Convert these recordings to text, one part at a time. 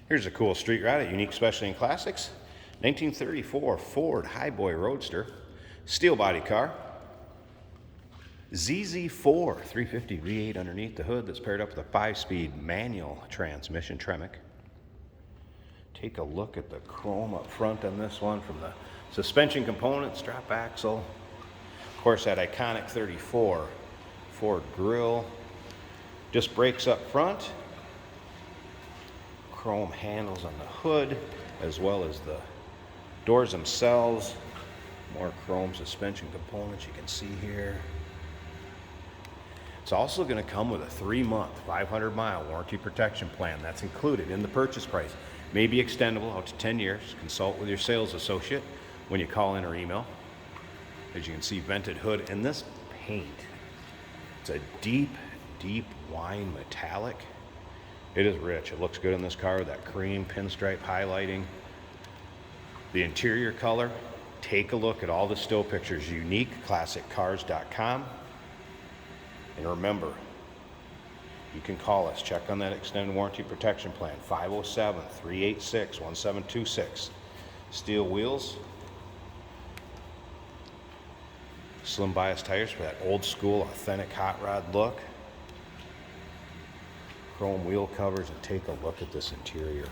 Here's a cool street ride at Unique Specialty and Classics. 1934 Ford Highboy Roadster. Steel body car. ZZ4 350 V8 underneath the hood that's paired up with a 5-speed manual transmission Tremec. Take a look at the chrome up front on this one from the suspension components, strap axle. Of course, that iconic 34 Ford grille. Disc brakes up front. Chrome handles on the hood, as well as the doors themselves. More chrome suspension components you can see here. It's also going to come with a 3-month, 500-mile warranty protection plan. That's included in the purchase price. May be extendable out to 10 years. Consult with your sales associate when you call in or email. As you can see, vented hood. And this paint, it's a deep, deep wine metallic. It is rich. It looks good in this car with that cream pinstripe highlighting. The interior color, take a look at all the still pictures, uniqueclassiccars.com. And remember, you can call us, check on that extended warranty protection plan, 507-386-1726. Steel wheels, slim bias tires for that old school, authentic hot rod look. Chrome wheel covers, and take a look at this interior.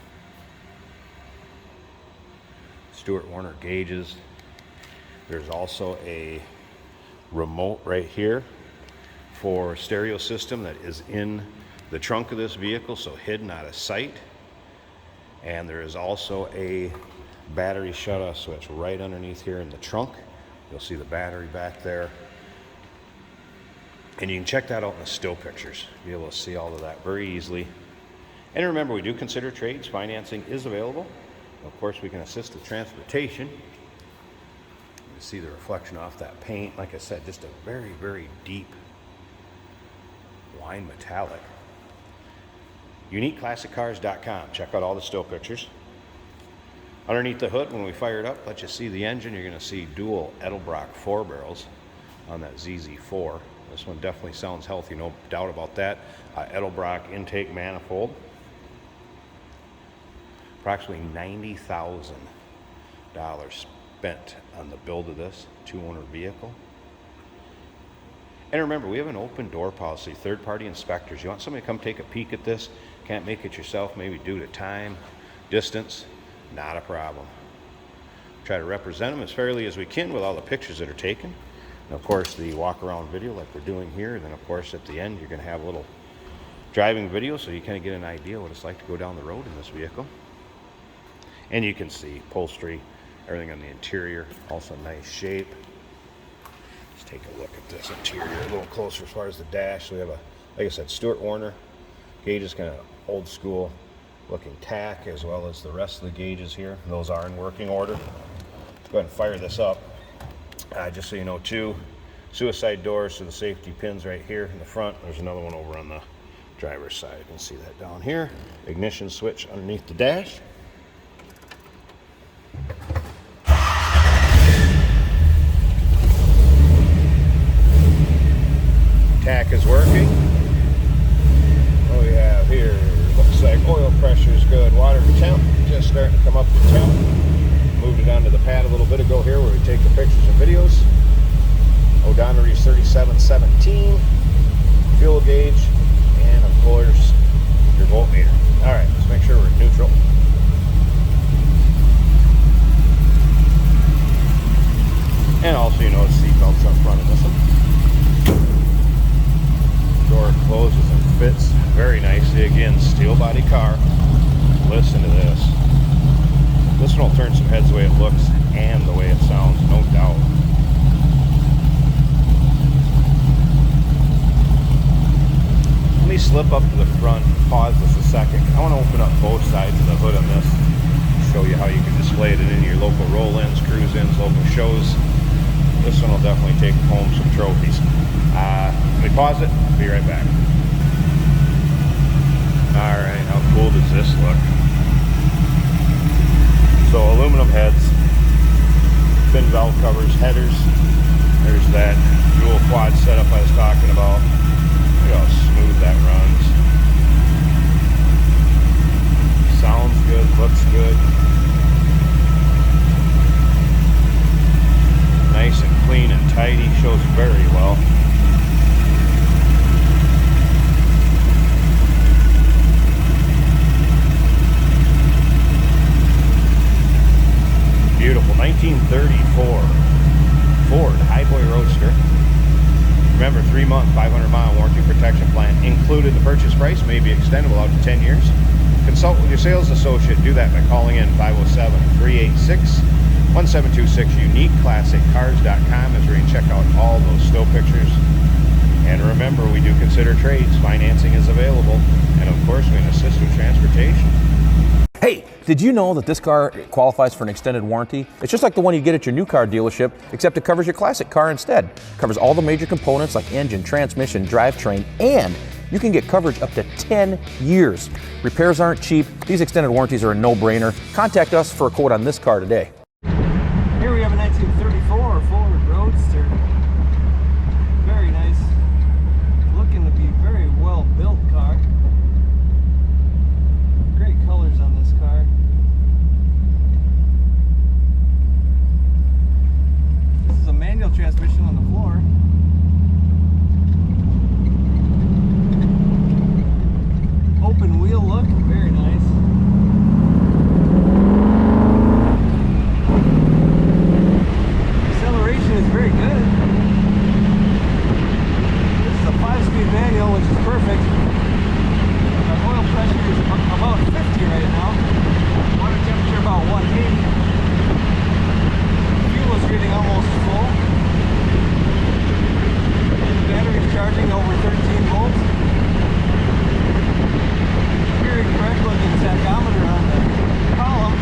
Stewart Warner gauges. There's also a remote right here for stereo system that is in the trunk of this vehicle, so hidden out of sight. And there is also a battery shutoff switch right underneath here in the trunk. You'll see the battery back there. And you can check that out in the still pictures. Be able to see all of that very easily. And remember, we do consider trades. Financing is available. Of course, we can assist with transportation. You can see the reflection off that paint. Like I said, just a very, very deep wine metallic. UniqueClassicCars.com. Check out all the still pictures. Underneath the hood, when we fire it up, let you see the engine. You're going to see dual Edelbrock 4 barrels on that ZZ4. This one definitely sounds healthy, no doubt about that. Edelbrock intake manifold. Approximately $90,000 spent on the build of this 2-owner vehicle. And remember, we have an open door policy, third-party inspectors. You want somebody to come take a peek at this, can't make it yourself, maybe due to time, distance, not a problem. Try to represent them as fairly as we can with all the pictures that are taken. And of course, the walk-around video like we're doing here. And then, of course, at the end, you're going to have a little driving video so you kind of get an idea what it's like to go down the road in this vehicle. And you can see upholstery, everything on the interior, also nice shape. Let's take a look at this interior a little closer as far as the dash. So we have a, like I said, Stewart Warner gauges, kind of old school looking tack, as well as the rest of the gauges here. Those are in working order. Let's go ahead and fire this up. Just so you know, too, suicide doors to the safety pins right here in the front. There's another one over on the driver's side. You can see that down here. Ignition switch underneath the dash. Tack is working. What do we have here? Looks like oil pressure is good. Water temp just starting to come up to temp. Moved it onto the pad a little bit ago here where we take the pictures and videos. Odometer is 3717. Fuel gauge, and of course your voltmeter. All right, let's make sure we're neutral. And also, you know, seatbelts up front of this one. Door closes and fits very nicely. Again, steel body car. Listen to this. This one will turn some heads the way it looks and the way it sounds, no doubt. Let me slip up to the front, pause this a second. I want to open up both sides of the hood on this, show you how you can display it in your local roll-ins, cruise-ins, local shows. This one will definitely take home some trophies. Let me pause it, be right back. Alright, how cool does this look? So aluminum heads, fin valve covers, headers. There's that dual quad setup I was talking about. Look how smooth that runs. Sounds good. good, looks good. Nice and clean and tidy, shows very well. Beautiful 1934 Ford Highboy Roadster. Remember, 3-month, 500-mile warranty protection plan included in the purchase price, may be extendable out to 10 years. Consult with your sales associate. Do that by calling in 507-386-1726. UniqueClassicCars.com is where you can check out all those still pictures. And remember, we do consider trades. Financing is available. And of course, we can assist with transportation. Hey, did you know that this car qualifies for an extended warranty? It's just like the one you get at your new car dealership, except it covers your classic car instead. It covers all the major components like engine, transmission, drivetrain, and you can get coverage up to 10 years. Repairs aren't cheap. These extended warranties are a no-brainer. Contact us for a quote on this car today. Here we have a 1934 Ford Roadster. Very nice. Looking to be very well built car. Great colors on this car. This is a manual transmission on the floor. Open wheel look, very nice. Acceleration is very good. This is a 5-speed manual, which is perfect. Our oil pressure is about 50 right now. Water temperature about 180. Fuel is getting almost full. And the battery is charging over 13 volts. Very correct looking tachometer on the column.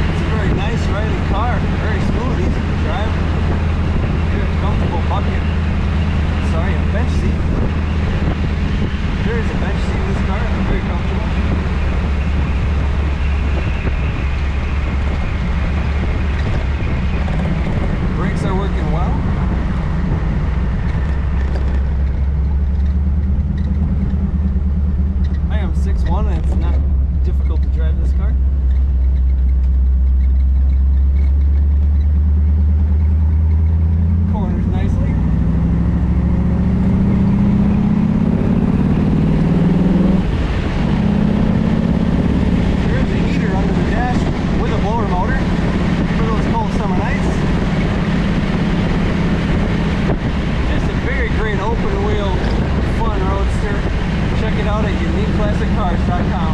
It's a very nice riding car. Very smooth, easy to drive. Very comfortable bucket. Sorry, a bench seat. There is a bench seat in this car. It's very comfortable. Brakes are working well. I am 6'1" and it's not difficult to drive this car. Corners nicely. Check it out at UniqueClassicCars.com.